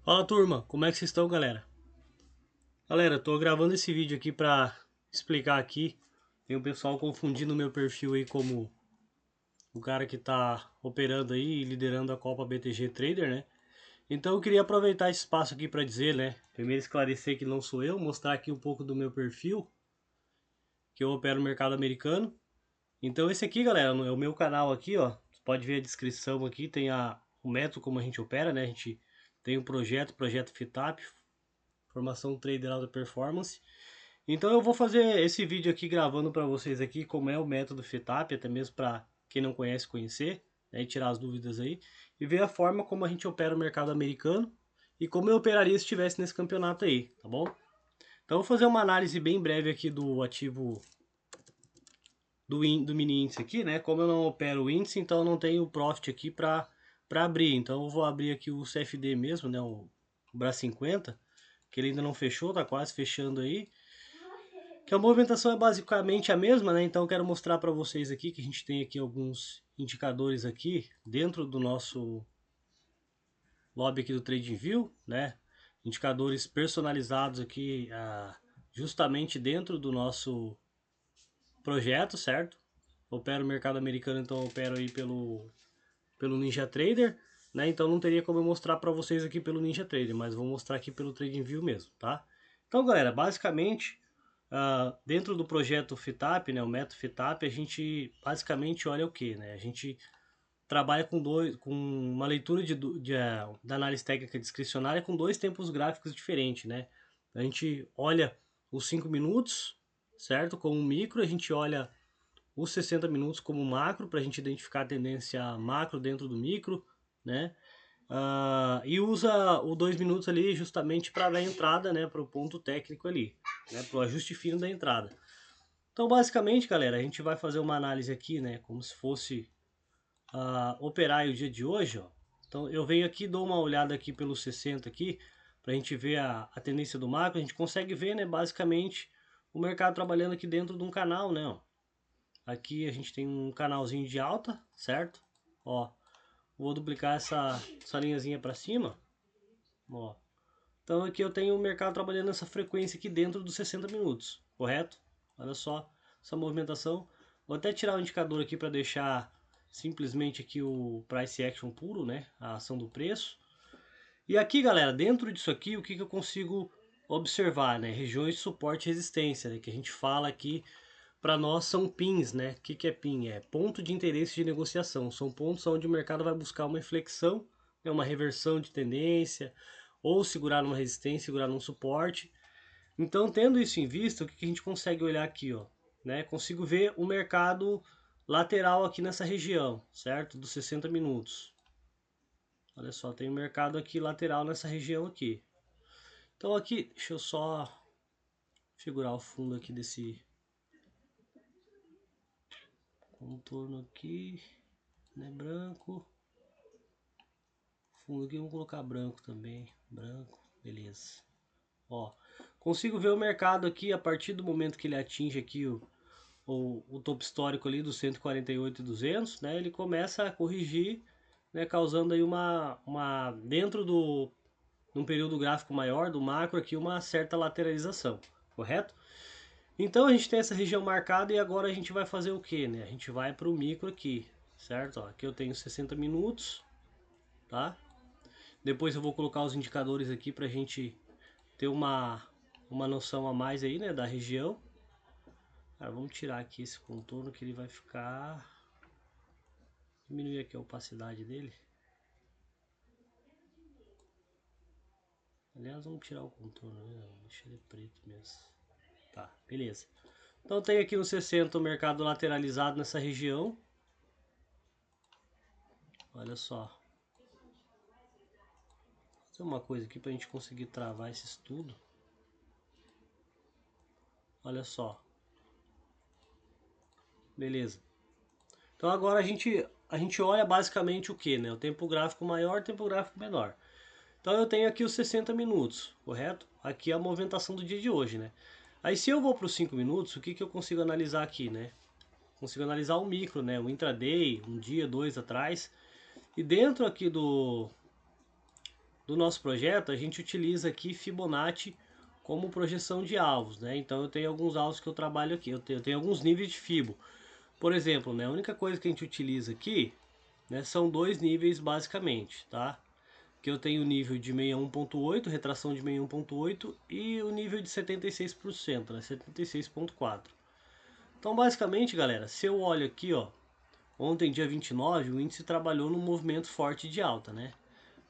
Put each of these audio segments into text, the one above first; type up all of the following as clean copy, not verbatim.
Fala turma, como é que vocês estão, galera? Galera, tô gravando esse vídeo aqui pra explicar aqui. Tem o pessoal confundindo o meu perfil aí como o cara que tá operando aí e liderando a Copa BTG Trader, né? Então eu queria aproveitar esse espaço aqui pra dizer, né? Primeiro esclarecer que não sou eu, mostrar aqui um pouco do meu perfil, que eu opero no mercado americano. Então esse aqui, galera, é o meu canal aqui, ó. Você pode ver a descrição aqui, tem o método como a gente opera, né? A gente tem um projeto FITAP, Formação Trader Alta Performance. Então eu vou fazer esse vídeo aqui gravando para vocês aqui como é o método FITAP, até mesmo para quem não conhece conhecer, né, e tirar as dúvidas aí, e ver a forma como a gente opera o mercado americano e como eu operaria se estivesse nesse campeonato aí, tá bom? Então eu vou fazer uma análise bem breve aqui do ativo do mini índice aqui, né? Como eu não opero o índice, então eu não tenho o profit aqui para abrir. Então eu vou abrir aqui o CFD mesmo, né, o BRA 50, que ele ainda não fechou, tá quase fechando aí. Que a movimentação é basicamente a mesma, né? Então eu quero mostrar para vocês aqui que a gente tem aqui alguns indicadores aqui dentro do nosso lobby aqui do TradingView, né? Indicadores personalizados aqui justamente dentro do nosso projeto, certo? Opero o mercado americano, então eu opero aí pelo NinjaTrader, né? Então não teria como eu mostrar para vocês aqui pelo NinjaTrader, mas vou mostrar aqui pelo TradingView mesmo, tá? Então, galera, basicamente, dentro do projeto FITAP, né, o método FITAP, a gente basicamente olha o que, né? A gente trabalha com uma leitura da análise técnica discricionária com dois tempos gráficos diferentes, né? A gente olha os 5 minutos, certo? Como micro, a gente olha os 60 minutos como macro, para a gente identificar a tendência macro dentro do micro, né? E usa o 2 minutos ali justamente para dar entrada, né, para o ponto técnico ali, né, para o ajuste fino da entrada. Então, basicamente, galera, a gente vai fazer uma análise aqui, né, como se fosse operar o dia de hoje, ó. Então, eu venho aqui, dou uma olhada aqui pelos 60 aqui, para a gente ver a tendência do macro. A gente consegue ver, né, basicamente, o mercado trabalhando aqui dentro de um canal, né, ó. Aqui a gente tem um canalzinho de alta, certo? Ó, vou duplicar essa linhazinha para cima, ó. Então aqui eu tenho o mercado trabalhando nessa frequência aqui dentro dos 60 minutos, correto? Olha só essa movimentação. Vou até tirar o indicador aqui para deixar simplesmente aqui o price action puro, né? A ação do preço. E aqui, galera, dentro disso aqui, o que eu consigo observar, né? Regiões de suporte e resistência, né? Que a gente fala aqui para nós são pins, né? O que é pin? É ponto de interesse de negociação. São pontos onde o mercado vai buscar uma inflexão, né? Uma reversão de tendência, ou segurar numa resistência, segurar num suporte. Então, tendo isso em vista, o que a gente consegue olhar aqui, ó, né? Consigo ver o mercado lateral aqui nessa região, certo? Dos 60 minutos. Olha só, tem o mercado aqui lateral nessa região aqui. Então aqui, deixa eu só figurar o fundo aqui desse contorno aqui, né, branco. Fundo aqui, vamos colocar branco também, branco, beleza. Ó, consigo ver o mercado aqui a partir do momento que ele atinge aqui o topo histórico ali dos 148,200, né? Ele começa a corrigir, né? Causando aí dentro num período gráfico maior do macro aqui uma certa lateralização, correto? Então a gente tem essa região marcada e agora a gente vai fazer o que, né? A gente vai para o micro aqui, certo? Ó, aqui eu tenho 60 minutos, tá? Depois eu vou colocar os indicadores aqui para a gente ter uma noção a mais aí, né, da região. Cara, vamos tirar aqui esse contorno que ele vai ficar... Diminuir aqui a opacidade dele. Aliás, vamos tirar o contorno, né? Deixa ele preto mesmo. Tá, beleza. Então tem aqui no 60 o mercado lateralizado nessa região. Olha só. Vou fazer uma coisa aqui para a gente conseguir travar esse estudo. Olha só. Beleza. Então agora a gente olha basicamente o que, né? O tempo gráfico maior, o tempo gráfico menor. Então eu tenho aqui os 60 minutos, correto? Aqui é a movimentação do dia de hoje, né? Aí se eu vou para os 5 minutos, o que eu consigo analisar aqui, né? Consigo analisar o micro, né? O intraday, um dia, dois atrás. E dentro aqui do nosso projeto, a gente utiliza aqui Fibonacci como projeção de alvos, né? Então eu tenho alguns alvos que eu trabalho aqui, eu tenho alguns níveis de Fibo. Por exemplo, né, a única coisa que a gente utiliza aqui, né, são dois níveis basicamente, tá? Que eu tenho o nível de 61.8, retração de 61.8 e o nível de 76%, né, 76.4. Então basicamente, galera, se eu olho aqui, ó, ontem dia 29, o índice trabalhou num movimento forte de alta, né?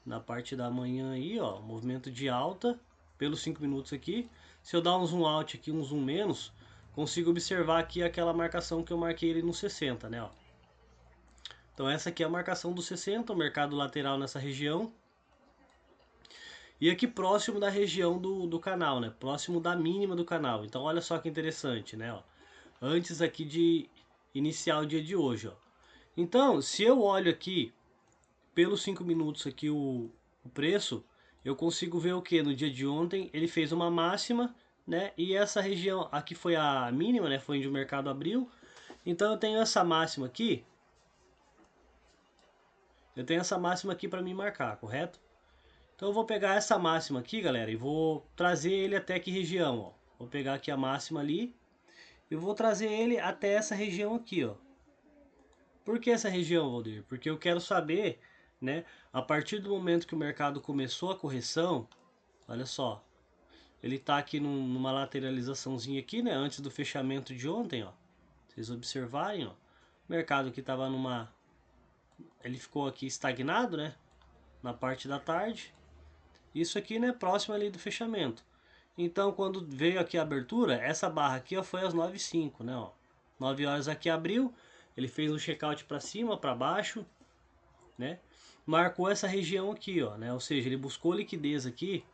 Na parte da manhã aí, ó, movimento de alta pelos 5 minutos aqui. Se eu dar um zoom out aqui, um zoom menos, consigo observar aqui aquela marcação que eu marquei ele no 60, né, ó. Então essa aqui é a marcação do 60, o mercado lateral nessa região. E aqui próximo da região do canal, né? Próximo da mínima do canal. Então olha só que interessante, né, ó. Antes aqui de iniciar o dia de hoje, ó. Então, se eu olho aqui pelos 5 minutos aqui o preço, eu consigo ver o que? No dia de ontem ele fez uma máxima, né? E essa região aqui foi a mínima, né? Foi onde o mercado abriu. Então eu tenho essa máxima aqui. Eu tenho essa máxima aqui para me marcar, correto? Então eu vou pegar essa máxima aqui, galera, e vou trazer ele até que região, ó. Vou pegar aqui a máxima ali e vou trazer ele até essa região aqui, ó. Por que essa região, Valdir? Porque eu quero saber, né, a partir do momento que o mercado começou a correção, olha só, ele está aqui numa lateralizaçãozinha aqui, né, antes do fechamento de ontem, ó. Vocês observarem, ó, o mercado que estava ele ficou aqui estagnado, né, na parte da tarde. Isso aqui, né, próximo ali do fechamento. Então, quando veio aqui a abertura, essa barra aqui, ó, foi às 9h05, né, ó. 9 horas aqui abriu, ele fez um checkout para cima, para baixo, né? Marcou essa região aqui, ó, né? Ou seja, ele buscou liquidez aqui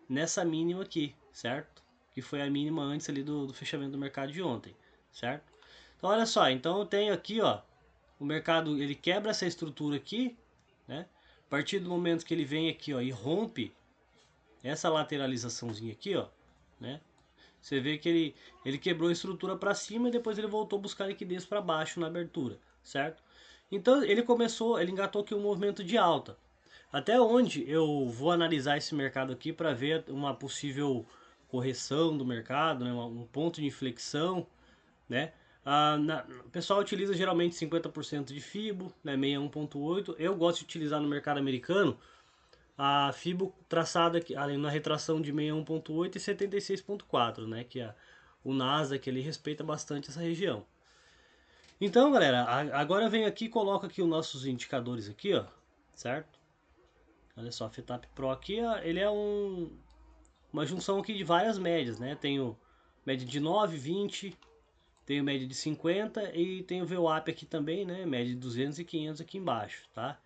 nessa mínima aqui, certo? Que foi a mínima antes ali do fechamento do mercado de ontem, certo? Então, olha só, então eu tenho aqui, ó, o mercado, ele quebra essa estrutura aqui, né? A partir do momento que ele vem aqui, ó, e rompe essa lateralizaçãozinha aqui, ó, né? Você vê que ele quebrou a estrutura para cima e depois ele voltou a buscar liquidez para baixo na abertura, certo? Então ele engatou aqui um movimento de alta. Até onde eu vou analisar esse mercado aqui para ver uma possível correção do mercado, né? Um ponto de inflexão, né? O pessoal utiliza geralmente 50% de FIBO, né? 61.8. Eu gosto de utilizar no mercado americano a FIBO traçada aqui, ali na retração de 61.8 e 76.4, né? Que o Nasdaq ele respeita bastante essa região. Então, galera, agora eu venho aqui e coloco aqui os nossos indicadores aqui, ó, certo? Olha só, FETAP Pro aqui, ó, ele é uma junção aqui de várias médias, né? Tenho média de 9, 20, tenho média de 50 e tenho VWAP aqui também, né? Média de 200 e 500 aqui embaixo, tá?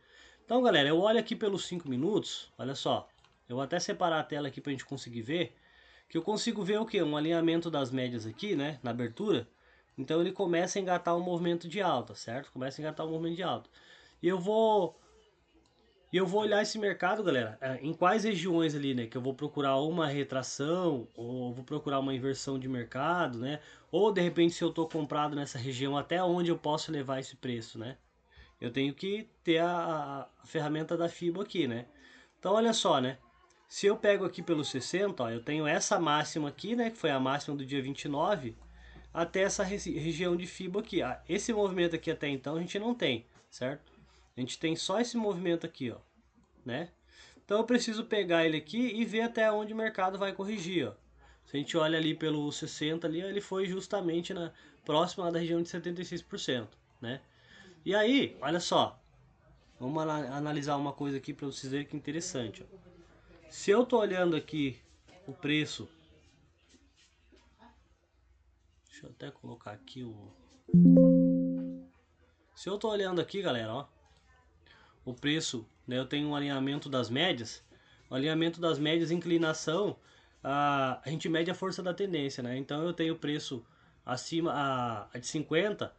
Então, galera, eu olho aqui pelos 5 minutos, olha só. Eu vou até separar a tela aqui pra gente conseguir ver, que eu consigo ver o que? Um alinhamento das médias aqui, né? Na abertura. Então ele começa a engatar um movimento de alta, certo? Começa a engatar um movimento de alta. E eu vou olhar esse mercado, galera, em quais regiões ali, né? Que eu vou procurar uma retração, ou vou procurar uma inversão de mercado, né? Ou de repente se eu tô comprado nessa região, até onde eu posso levar esse preço, né? Eu tenho que ter a ferramenta da FIBO aqui, né? Então olha só, né? Se eu pego aqui pelo 60, ó, eu tenho essa máxima aqui, né? Que foi a máxima do dia 29, até essa região de FIBO aqui. Esse movimento aqui até então a gente não tem, certo? A gente tem só esse movimento aqui, ó, né? Então eu preciso pegar ele aqui e ver até onde o mercado vai corrigir, ó. Se a gente olha ali pelo 60 ali, ele foi justamente próximo da região de 76%, né? E aí, olha só, vamos analisar uma coisa aqui para vocês verem que interessante, ó. Se eu tô olhando aqui o preço, deixa eu até colocar aqui se eu tô olhando aqui, galera, ó, o preço, né, eu tenho um alinhamento das médias. O alinhamento das médias, inclinação, a gente mede a força da tendência, né? Então eu tenho o preço acima a de 50,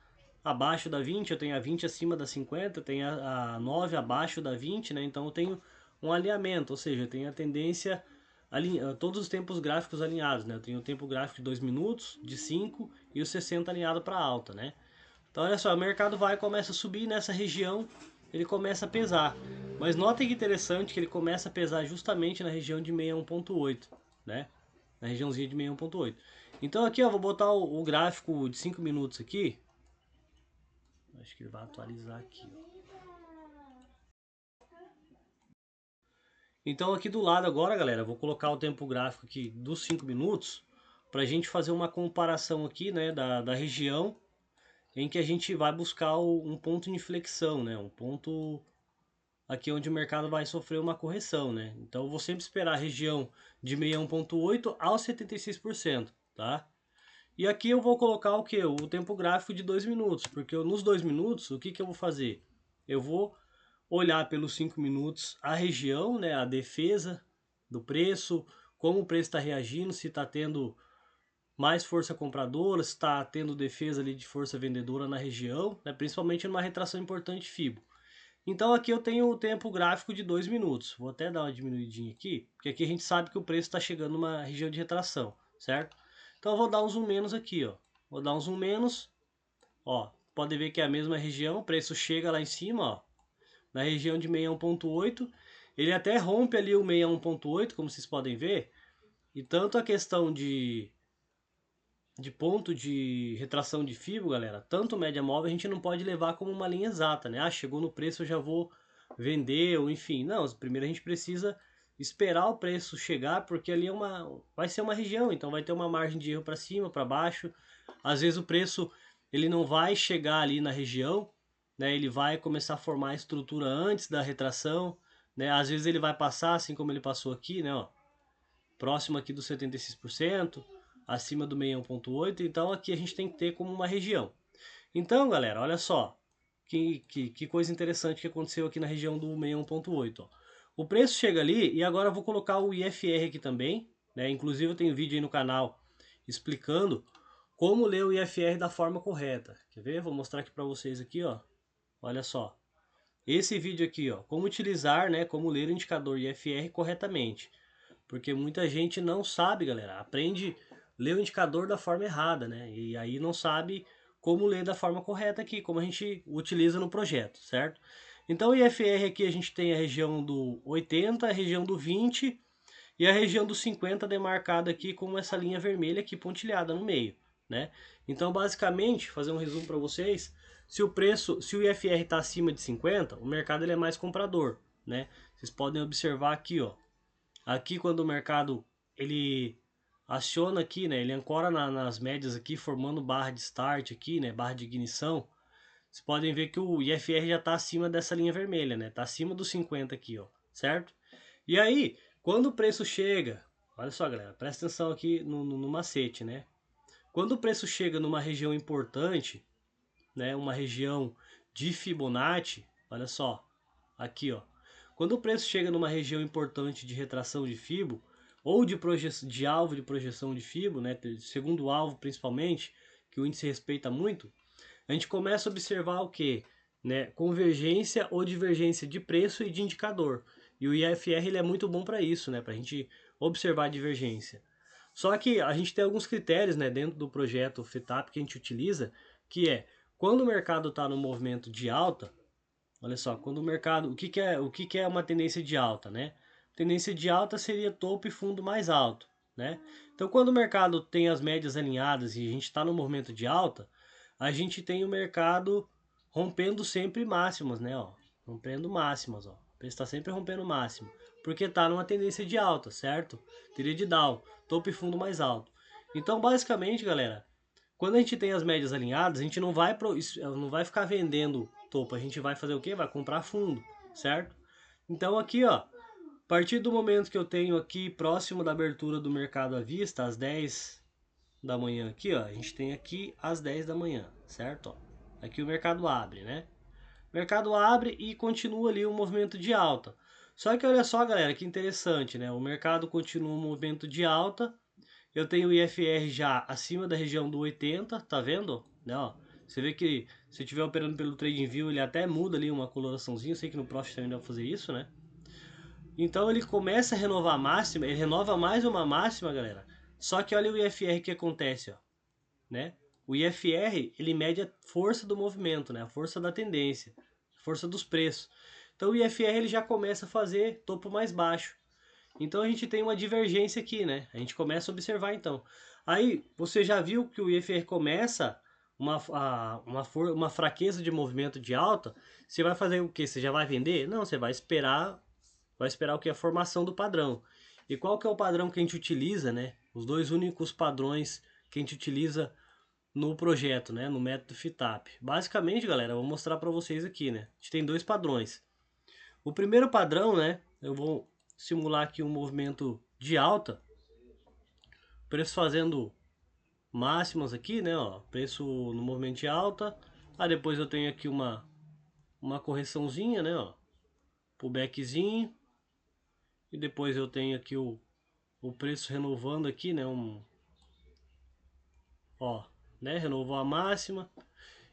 abaixo da 20, eu tenho a 20 acima da 50, eu tenho a 9 abaixo da 20, né? Então eu tenho um alinhamento, ou seja, eu tenho a tendência todos os tempos gráficos alinhados, né? Eu tenho o tempo gráfico de 2 minutos, de 5 e o 60 alinhado para alta, né? Então olha só, o mercado vai e começa a subir nessa região ele começa a pesar. Mas notem que interessante que ele começa a pesar justamente na região de 61.8, né? Na regiãozinha de 61.8. Então aqui, ó, vou botar o gráfico de 5 minutos aqui. Acho que ele vai atualizar aqui, ó. Então aqui do lado agora, galera, vou colocar o tempo gráfico aqui dos 5 minutos para a gente fazer uma comparação aqui, né, da região em que a gente vai buscar um ponto de inflexão, né, um ponto aqui onde o mercado vai sofrer uma correção, né. Então eu vou sempre esperar a região de 61.8 aos 76%, tá? E aqui eu vou colocar o que? O tempo gráfico de 2 minutos, porque nos 2 minutos, o que eu vou fazer? Eu vou olhar pelos 5 minutos a região, né, a defesa do preço, como o preço está reagindo, se está tendo mais força compradora, se está tendo defesa ali de força vendedora na região, né, principalmente numa retração importante FIBO. Então aqui eu tenho o tempo gráfico de 2 minutos. Vou até dar uma diminuidinha aqui, porque aqui a gente sabe que o preço está chegando numa região de retração, certo? Então eu vou dar um zoom menos aqui, ó. Vou dar um zoom menos, ó. Pode ver que é a mesma região, o preço chega lá em cima, ó, na região de 61.8. Ele até rompe ali o 61.8, como vocês podem ver. E tanto a questão de ponto de retração de FIBO, galera, tanto média móvel a gente não pode levar como uma linha exata, né? Ah, chegou no preço eu já vou vender, ou enfim. Não, primeiro a gente precisa esperar o preço chegar, porque ali vai ser uma região, então vai ter uma margem de erro para cima, para baixo. Às vezes o preço ele não vai chegar ali na região, né? Ele vai começar a formar a estrutura antes da retração, né? Às vezes ele vai passar assim como ele passou aqui, né, ó, próximo aqui dos 76%, acima do 61.8, então aqui a gente tem que ter como uma região. Então, galera, olha só, que coisa interessante que aconteceu aqui na região do 61.8. O preço chega ali, e agora eu vou colocar o IFR aqui também, né? Inclusive eu tenho vídeo aí no canal explicando como ler o IFR da forma correta. Quer ver? Vou mostrar aqui para vocês aqui, ó. Olha só. Esse vídeo aqui, ó, como utilizar, né, como ler o indicador IFR corretamente. Porque muita gente não sabe, galera, aprende a ler o indicador da forma errada, né? E aí não sabe como ler da forma correta aqui, como a gente utiliza no projeto, certo? Então o IFR aqui a gente tem a região do 80, a região do 20 e a região do 50 demarcada aqui com essa linha vermelha aqui pontilhada no meio, né? Então basicamente, fazer um resumo para vocês, se o IFR está acima de 50, o mercado ele é mais comprador, né? Vocês podem observar aqui, ó. Aqui quando o mercado ele aciona aqui, né, ele ancora nas médias aqui, formando barra de start aqui, né, barra de ignição. Vocês podem ver que o IFR já está acima dessa linha vermelha, né, está acima dos 50 aqui, ó, certo? E aí, quando o preço chega, olha só, galera, presta atenção aqui no macete, né? Quando o preço chega numa região importante, né, uma região de Fibonacci, olha só, aqui, ó. Quando o preço chega numa região importante de retração de Fibo, ou de alvo de projeção de Fibo, né, segundo alvo principalmente, que o índice respeita muito, a gente começa a observar o que? Né, convergência ou divergência de preço e de indicador. E o IFR ele é muito bom para isso, né, para a gente observar a divergência. Só que a gente tem alguns critérios, né, dentro do projeto FETAP que a gente utiliza, que é quando o mercado está no movimento de alta. Olha só, quando o mercado, o que é uma tendência de alta, né? Tendência de alta seria topo e fundo mais alto, né? Então, quando o mercado tem as médias alinhadas e a gente está no movimento de alta, a gente tem o mercado rompendo sempre máximas, né? Ó, rompendo máximas, ó. O preço está sempre rompendo máximo, porque está numa tendência de alta, certo? Teria de Dow, topo e fundo mais alto. Então, basicamente, galera, quando a gente tem as médias alinhadas, a gente não vai ficar vendendo topo, a gente vai fazer o quê? Vai comprar fundo, certo? Então aqui, ó, a partir do momento que eu tenho aqui próximo da abertura do mercado à vista, às 10 da manhã aqui, ó, a gente tem aqui às 10 da manhã, certo? Ó, aqui o mercado abre, né? O mercado abre e continua ali um movimento de alta. Só que olha só, galera, que interessante, né? O mercado continua um movimento de alta. Eu tenho o IFR já acima da região do 80, tá vendo? Né, ó, você vê que se estiver operando pelo TradingView, ele até muda ali uma coloraçãozinha. Eu sei que no Profit também dá pra fazer isso, né? Então ele começa a renovar a máxima, ele renova mais uma máxima, galera. Só que olha o IFR que acontece, ó, né? O IFR, ele mede a força do movimento, né? A força da tendência. força dos preços. Então o IFR ele já começa a fazer topo mais baixo. Então a gente tem uma divergência aqui, né? A gente começa a observar então. Aí você já viu que o IFR começa uma fraqueza de movimento de alta. Você vai fazer o quê? Você já vai vender? Não, você vai esperar o que? A formação do padrão. E qual que é o padrão que a gente utiliza, né? Os dois únicos padrões que a gente utiliza no projeto, né? No método FITAP. Basicamente, galera, eu vou mostrar para vocês aqui, né? A gente tem dois padrões. O primeiro padrão, né? Eu vou simular aqui um movimento de alta, preço fazendo máximas aqui, né? Ó, preço no movimento de alta. Aí depois eu tenho aqui uma correçãozinha, né? Ó, pullbackzinho. E depois eu tenho aqui o preço renovando aqui, né? Ó, né? Renovou a máxima.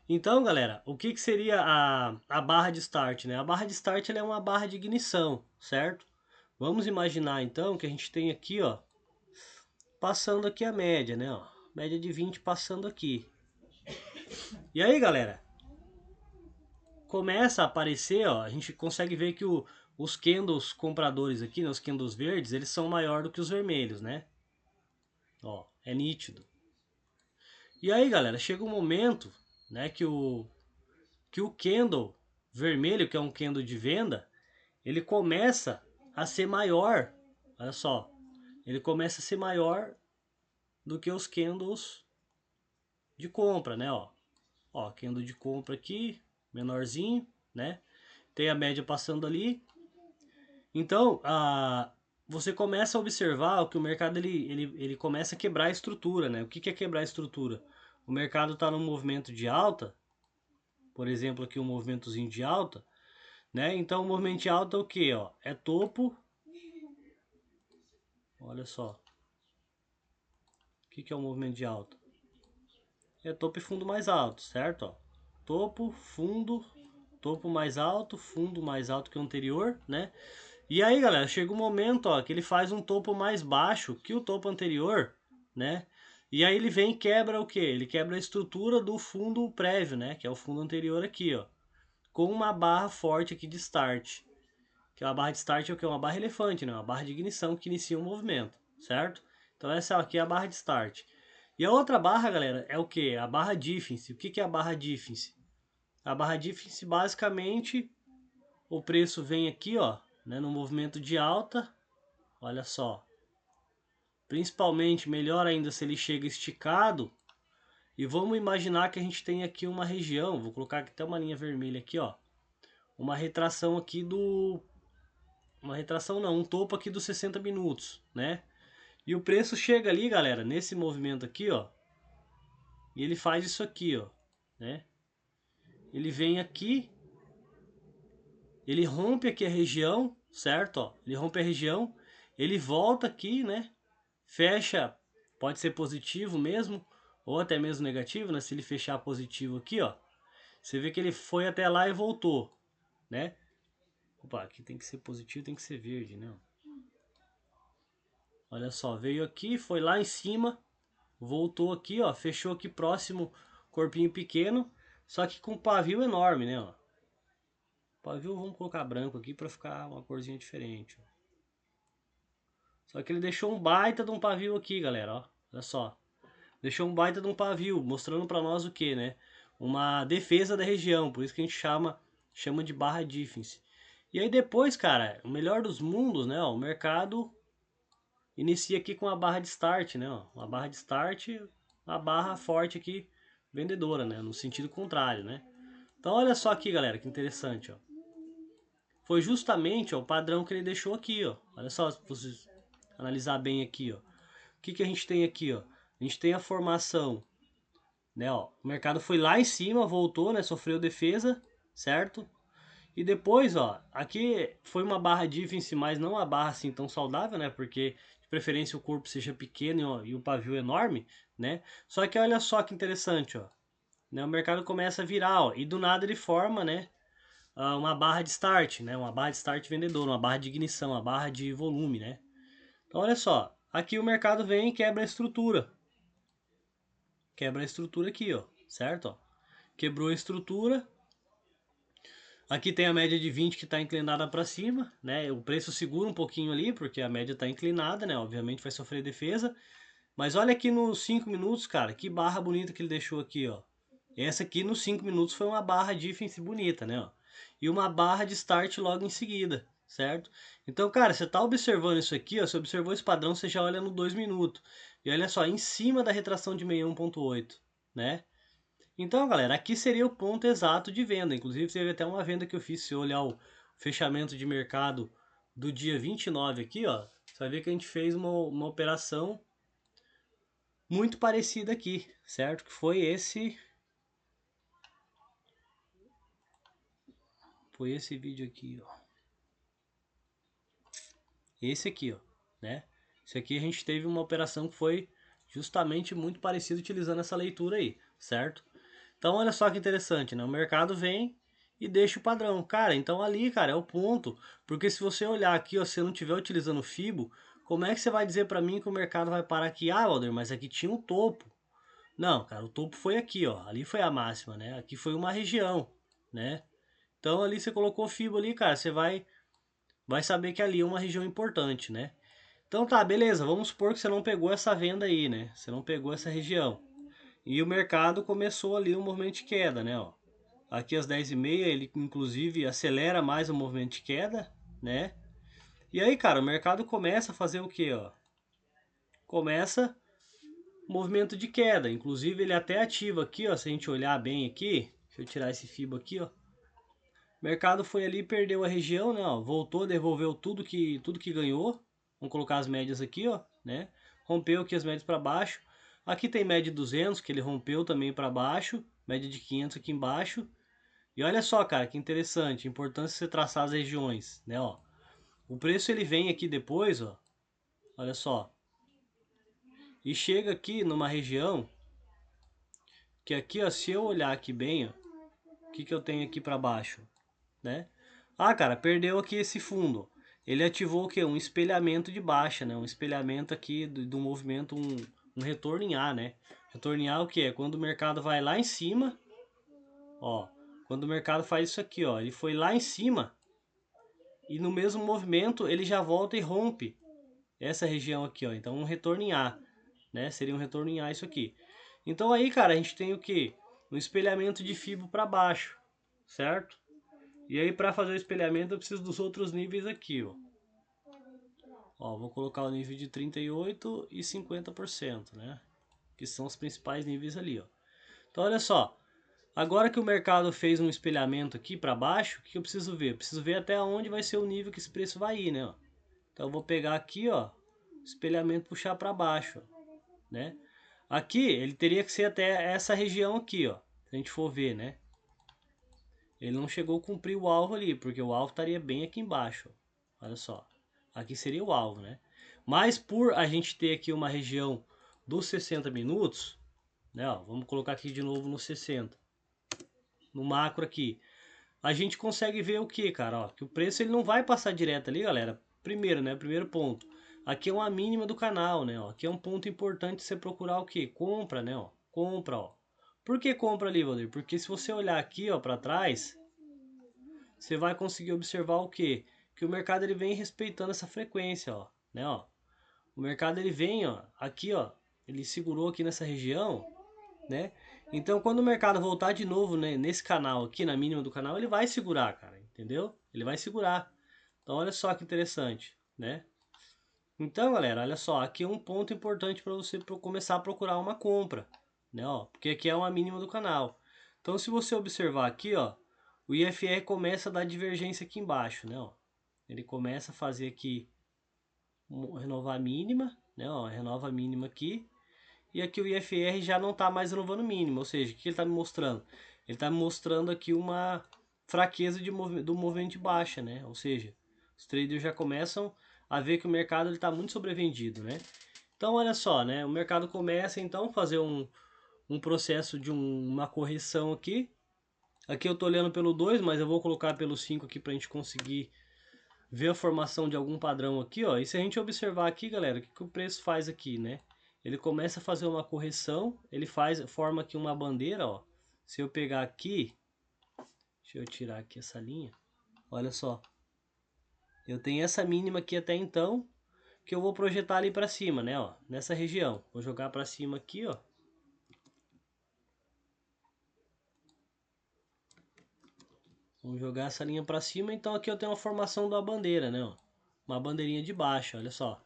Então, galera, o que seria a barra de start, né? A barra de start ela é uma barra de ignição, certo? Vamos imaginar então que a gente tem aqui, ó, passando aqui a média, né? Ó, média de 20 passando aqui. E aí, galera, começa a aparecer, ó, a gente consegue ver que os candles compradores aqui, né, os candles verdes, eles são maior do que os vermelhos, né? Ó, é nítido. E aí, galera, chega um momento, né, que o candle vermelho, que é um candle de venda, ele começa a ser maior. Olha só, ele começa a ser maior do que os candles de compra, né? Ó, candle de compra aqui, menorzinho, né? Tem a média passando ali. Então, você começa a observar que o mercado ele começa a quebrar a estrutura, né? O que é quebrar a estrutura? O mercado está num movimento de alta, por exemplo, aqui um movimentozinho de alta, né? Então, o movimento de alta é o que? Ó? É topo. Olha só. O que é o movimento de alta? É topo e fundo mais alto, certo? Ó. Topo, fundo, topo mais alto, fundo mais alto que o anterior, né? E aí, galera, chega um momento, ó, que ele faz um topo mais baixo que o topo anterior, né? E aí ele vem e quebra o quê? Ele quebra a estrutura do fundo prévio, né? Que é o fundo anterior aqui, ó. Com uma barra forte aqui de start. Que a barra de start é o que? Uma barra elefante, né? Uma barra de ignição que inicia o movimento, certo? Então essa aqui é a barra de start. E a outra barra, galera, é o que? A barra difference. O que é a barra difference? A barra difference, basicamente, o preço vem aqui, ó, né, no movimento de alta. Olha só. Principalmente, melhor ainda se ele chega esticado. E vamos imaginar que a gente tem aqui uma região, vou colocar aqui até uma linha vermelha aqui, ó. Uma retração aqui uma retração não, um topo aqui dos 60 minutos, né? E o preço chega ali, galera, nesse movimento aqui, ó. E ele faz isso aqui, ó, né? Ele vem aqui, ele rompe aqui a região, certo? Ó, ele rompe a região, ele volta aqui, né? Fecha, pode ser positivo mesmo, ou até mesmo negativo, né? Se ele fechar positivo aqui, ó, você vê que ele foi até lá e voltou, né? Opa, aqui tem que ser positivo, tem que ser verde, né? Olha só, veio aqui, foi lá em cima, voltou aqui, ó, fechou aqui próximo, corpinho pequeno, só que com pavio enorme, né, ó. Pavio vamos colocar branco aqui para ficar uma corzinha diferente, ó. Só que ele deixou um baita de um pavio aqui, galera, ó. Olha só. Deixou um baita de um pavio, mostrando para nós o que, né? Uma defesa da região, por isso que a gente chama de barra defense. E aí depois, cara, o melhor dos mundos, né? Ó, o mercado inicia aqui com a barra de start, né? Ó, uma barra de start, uma barra forte aqui, vendedora, né? No sentido contrário, né? Então olha só aqui, galera, que interessante, ó. Foi justamente ó, o padrão que ele deixou aqui, ó. Olha só, se vocês analisar bem aqui, ó. O que a gente tem aqui, ó? A gente tem a formação, né, ó. O mercado foi lá em cima, voltou, né, sofreu defesa, certo? E depois, ó, aqui foi uma barra defense, mas não uma barra assim tão saudável, né? Porque de preferência o corpo seja pequeno ó, e o pavio enorme, né? Só que olha só que interessante, ó. Né, o mercado começa a virar, ó, e do nada ele forma, né, uma barra de start, né? Uma barra de start vendedor, uma barra de ignição, uma barra de volume, né? Então olha só, aqui o mercado vem e quebra a estrutura. Quebra a estrutura aqui, ó, certo? Ó. Quebrou a estrutura. Aqui tem a média de 20 que está inclinada para cima, né? O preço segura um pouquinho ali, porque a média está inclinada, né? Obviamente vai sofrer defesa. Mas olha aqui nos 5 minutos, cara, que barra bonita que ele deixou aqui, ó. Essa aqui nos 5 minutos foi uma barra defense bonita, né? Ó. E uma barra de start logo em seguida, certo? Então, cara, você tá observando isso aqui, ó. Você observou esse padrão, você já olha no 2 minutos. E olha só, em cima da retração de 61.8, né? Então, galera, aqui seria o ponto exato de venda. Inclusive, teve até uma venda que eu fiz. Se eu olhar o fechamento de mercado do dia 29 aqui, ó, você vai ver que a gente fez uma operação muito parecida aqui, certo? Que foi esse vídeo aqui, ó. Esse aqui, ó, né? Esse aqui a gente teve uma operação que foi justamente muito parecida utilizando essa leitura aí, certo? Então olha só que interessante, né? O mercado vem e deixa o padrão. Cara, então ali, cara, é o ponto. Porque se você olhar aqui, ó, se você não estiver utilizando o FIBO, como é que você vai dizer para mim que o mercado vai parar aqui? Ah, Walder, mas aqui tinha um topo. Não, cara, o topo foi aqui, ó. Ali foi a máxima, né? Aqui foi uma região, né? Então ali você colocou o FIBO ali, cara, você vai saber que ali é uma região importante, né? Então tá, beleza, vamos supor que você não pegou essa venda aí, né? Você não pegou essa região. E o mercado começou ali um movimento de queda, né? Ó. Aqui às 10h30 ele inclusive acelera mais o movimento de queda, né? E aí, cara, o mercado começa a fazer o que, ó? Começa movimento de queda. Inclusive ele até ativa aqui, ó, se a gente olhar bem aqui, deixa eu tirar esse FIBO aqui, ó. O mercado foi ali, perdeu a região, né, ó, voltou, devolveu tudo que ganhou. Vamos colocar as médias aqui, ó, né? Rompeu aqui as médias para baixo. Aqui tem média de 200, que ele rompeu também para baixo, média de 500 aqui embaixo. E olha só, cara, que interessante, importância você traçar as regiões, né, ó. O preço ele vem aqui depois, ó. Olha só. E chega aqui numa região que aqui, ó, se eu olhar aqui bem, ó, o que eu tenho aqui para baixo, né? Ah, cara, perdeu aqui esse fundo. Ele ativou o quê? Um espelhamento de baixa, né? Um espelhamento aqui do movimento, um retorno em A, né? Retorno em A é o que? É quando o mercado vai lá em cima, ó. Quando o mercado faz isso aqui, ó. Ele foi lá em cima e no mesmo movimento ele já volta e rompe essa região aqui, ó. Então um retorno em A, né? Seria um retorno em A isso aqui. Então aí, cara, a gente tem o que? Um espelhamento de FIBO para baixo, certo? E aí para fazer o espelhamento eu preciso dos outros níveis aqui, ó. Ó, vou colocar o nível de 38% e 50%, né? Que são os principais níveis ali, ó. Então olha só, agora que o mercado fez um espelhamento aqui para baixo, o que eu preciso ver? Eu preciso ver até onde vai ser o nível que esse preço vai ir, né? Ó. Então eu vou pegar aqui, ó, espelhamento puxar para baixo, né? Aqui ele teria que ser até essa região aqui, ó. Se a gente for ver, né? Ele não chegou a cumprir o alvo ali, porque o alvo estaria bem aqui embaixo. Olha só. Aqui seria o alvo, né? Mas por a gente ter aqui uma região dos 60 minutos, né? Ó, vamos colocar aqui de novo no 60. No macro aqui. A gente consegue ver o que, cara? Ó, que o preço ele não vai passar direto ali, galera. Primeiro, né? Primeiro ponto. Aqui é uma mínima do canal, né? Ó, aqui é um ponto importante você procurar o que? Compra, né? Ó, compra, ó. Por que compra ali, Valdir? Porque se você olhar aqui, ó, para trás, você vai conseguir observar o quê? Que o mercado ele vem respeitando essa frequência, ó, né, ó. O mercado ele vem, ó, aqui, ó, ele segurou aqui nessa região, né? Então, quando o mercado voltar de novo, né, nesse canal aqui, na mínima do canal, ele vai segurar, cara, entendeu? Ele vai segurar. Então, olha só que interessante, né? Então, galera, olha só, aqui é um ponto importante para você começar a procurar uma compra, né, ó, porque aqui é uma mínima do canal. Então, se você observar aqui, ó, o IFR começa a dar divergência aqui embaixo, né, ó. Ele começa a fazer aqui renovar a mínima, né, ó, renova a mínima aqui. E aqui o IFR já não está mais renovando mínimo, ou seja, o que ele está me mostrando? Ele está me mostrando aqui uma fraqueza do movimento de baixa, né? Ou seja, os traders já começam a ver que o mercado está muito sobrevendido, né? Então, olha só, né? O mercado começa então a fazer um processo de uma correção aqui. Aqui eu estou olhando pelo 2, mas eu vou colocar pelo 5 aqui para a gente conseguir ver a formação de algum padrão aqui, ó. E se a gente observar aqui, galera, o que o preço faz aqui, né? Ele começa a fazer uma correção, ele forma aqui uma bandeira, ó. Se eu pegar aqui, Deixa eu tirar aqui essa linha. Olha só. Eu tenho essa mínima aqui até então, que eu vou projetar ali para cima, né, ó, nessa região. Vou jogar para cima aqui, ó. Vamos jogar essa linha para cima, então aqui eu tenho uma formação da bandeira, né, ó. Uma bandeirinha de baixo, olha só.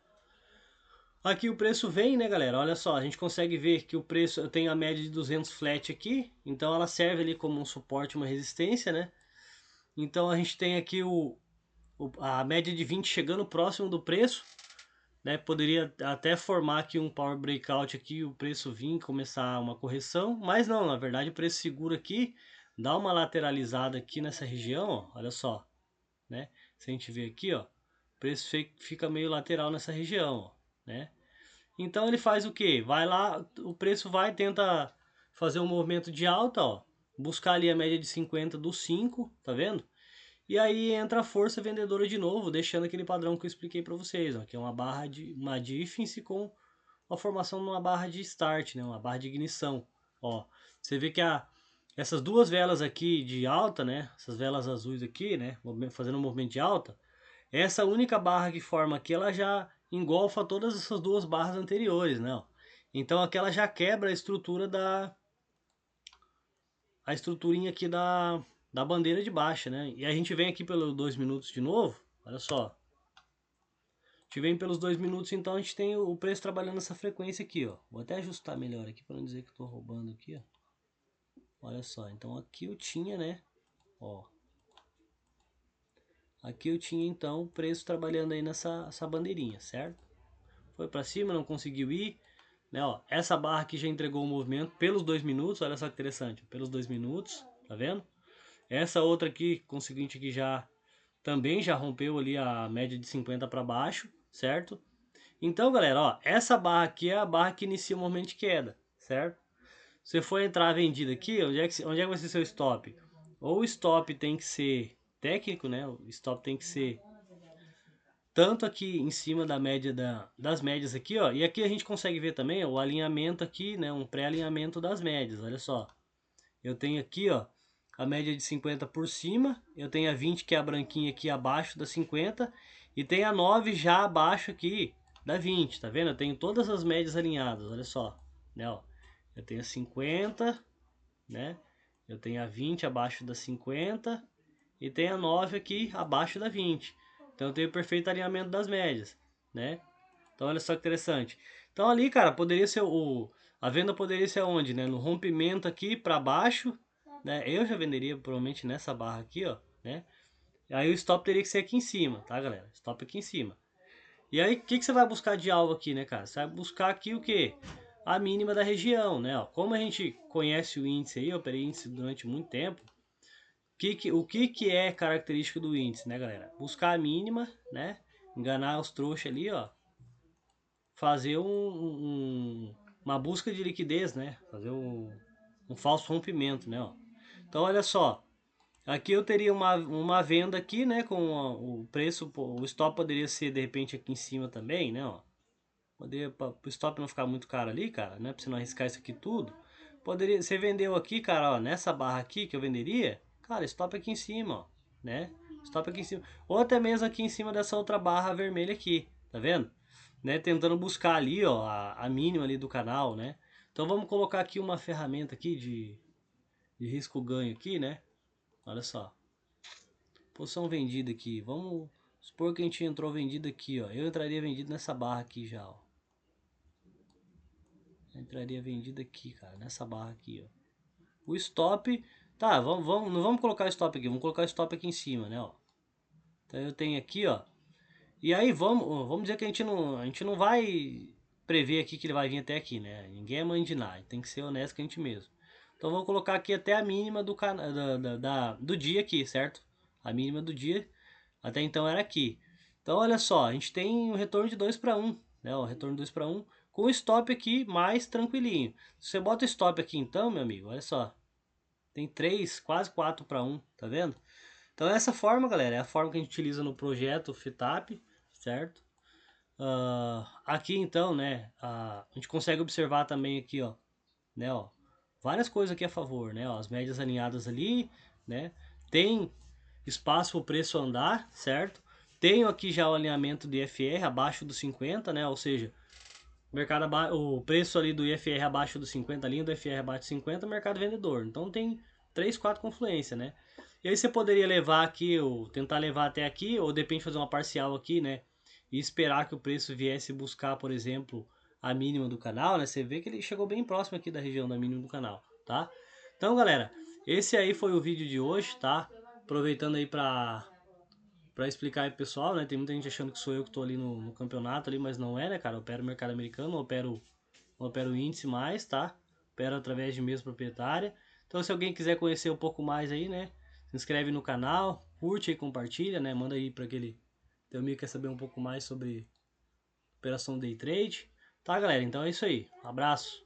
Aqui o preço vem, né, galera? Olha só, a gente consegue ver que o preço, eu tenho a média de 200 flat aqui, então ela serve ali como um suporte, uma resistência, né? Então a gente tem aqui a média de 20 chegando próximo do preço, né? Poderia até formar aqui um power breakout aqui, o preço vir começar uma correção, mas não, na verdade o preço segura aqui, dá uma lateralizada aqui nessa região, ó, olha só, né? Se a gente ver aqui, ó, o preço fica meio lateral nessa região, ó, né? Então ele faz o que? Vai lá, o preço vai, tenta fazer um movimento de alta, ó, buscar ali a média de 50 dos 5, tá vendo? E aí entra a força vendedora de novo, deixando aquele padrão que eu expliquei para vocês, ó, que é uma barra de uma difference com a formação de uma barra de start, né, uma barra de ignição. Ó, você vê que essas duas velas aqui de alta, né, essas velas azuis aqui, né, fazendo um movimento de alta, essa única barra que forma aqui, ela já engolfa todas essas duas barras anteriores, né? Ó. Então aqui ela já quebra a estrutura a estruturinha aqui da bandeira de baixa, né? E a gente vem aqui pelos 2 minutos de novo, olha só. A gente vem pelos 2 minutos, então a gente tem o preço trabalhando nessa frequência aqui, ó. Vou até ajustar melhor aqui para não dizer que eu tô roubando aqui, ó. Olha só, então aqui eu tinha, né? Ó. Aqui eu tinha então o preço trabalhando aí essa bandeirinha, certo? Foi para cima, não conseguiu ir, né? Ó, essa barra aqui já entregou o movimento pelos 2 minutos, olha só que interessante, pelos 2 minutos, tá vendo? Essa outra aqui, conseguinte aqui já também já rompeu ali a média de 50 para baixo, certo? Então, galera, ó, essa barra aqui é a barra que inicia o movimento de queda, certo? Se você for entrar vendida aqui, onde é que vai ser seu stop? Ou o stop tem que ser técnico, né? O stop tem que ser tanto aqui em cima da média das médias aqui, ó. E aqui a gente consegue ver também ó, o alinhamento aqui, né? Um pré-alinhamento das médias, olha só. Eu tenho aqui, ó, a média de 50 por cima. Eu tenho a 20 que é a branquinha aqui abaixo da 50. E tem a 9 já abaixo aqui da 20, tá vendo? Eu tenho todas as médias alinhadas, olha só. Né, ó. Eu tenho a 50, né? Eu tenho a 20 abaixo da 50 e tem a 9 aqui abaixo da 20. Então eu tenho o perfeito alinhamento das médias, né? Então olha só que interessante. Então ali, cara, poderia ser a venda poderia ser onde, né? No rompimento aqui para baixo, né? Eu já venderia provavelmente nessa barra aqui, ó, né? Aí o stop teria que ser aqui em cima, tá, galera? Stop aqui em cima. E aí, o que você vai buscar de alvo aqui, né, cara? Você vai buscar aqui o quê? A mínima da região, né? Ó, como a gente conhece o índice aí, eu operei índice durante muito tempo, o que é característico do índice, né, galera? Buscar a mínima, né? Enganar os trouxas ali, ó. Fazer uma busca de liquidez, né? Fazer um falso rompimento, né? Ó. Então, olha só. Aqui eu teria uma venda aqui, né? Com o preço, o stop poderia ser de repente aqui em cima também, né? Ó. Poderia, para o stop não ficar muito caro ali, cara, né? Pra você não arriscar isso aqui tudo. Poderia, você vendeu aqui, cara, ó, nessa barra aqui que eu venderia, cara, stop aqui em cima, ó, né? Stop aqui em cima. Ou até mesmo aqui em cima dessa outra barra vermelha aqui, tá vendo? Né? Tentando buscar ali, ó, a mínima ali do canal, né? Então vamos colocar aqui uma ferramenta aqui de risco ganho aqui, né? Olha só. Posição vendida aqui. Vamos supor que a gente entrou vendido aqui, ó. Eu entraria vendido nessa barra aqui já, ó. Entraria vendido aqui, cara, nessa barra aqui, ó. O stop, tá, não vamos colocar o stop aqui, vamos colocar o stop aqui em cima, né, ó. Então eu tenho aqui, ó. E aí vamos dizer que a gente não vai prever aqui que ele vai vir até aqui, né? Ninguém é mãe de nada, tem que ser honesto com a gente mesmo. Então vamos colocar aqui até a mínima do dia aqui, certo? A mínima do dia, até então era aqui. Então olha só, a gente tem um retorno de 2 para 1, né? O retorno de 2 para 1 com o stop aqui mais tranquilinho. Se você bota o stop aqui então, meu amigo, olha só. Tem 3, quase 4 para 1, tá vendo? Então essa forma, galera, é a forma que a gente utiliza no projeto FITAP, certo? Aqui então, né, a gente consegue observar também aqui, ó, né, ó, várias coisas aqui a favor, né, ó, as médias alinhadas ali, né, tem espaço para o preço andar, certo? Tenho aqui já o alinhamento do IFR abaixo dos 50, né? Ou seja, o preço ali do IFR abaixo dos 50, a linha do IFR abaixo de 50, mercado vendedor. Então tem 3, 4 confluência, né? E aí você poderia levar aqui, ou tentar levar até aqui, ou de repente fazer uma parcial aqui, né? E esperar que o preço viesse buscar, por exemplo, a mínima do canal, né? Você vê que ele chegou bem próximo aqui da região da mínima do canal, tá? Então, galera, esse aí foi o vídeo de hoje, tá? Aproveitando aí para explicar aí pro pessoal, né? Tem muita gente achando que sou eu que tô ali no campeonato ali, mas não é, né, cara? Eu opero o mercado americano, não opero o índice mais, tá? Opero através de mesa proprietária. Então, se alguém quiser conhecer um pouco mais aí, né? Se inscreve no canal, curte e compartilha, né? Manda aí para aquele teu amigo que quer saber um pouco mais sobre operação day trade. Tá, galera? Então é isso aí. Um abraço.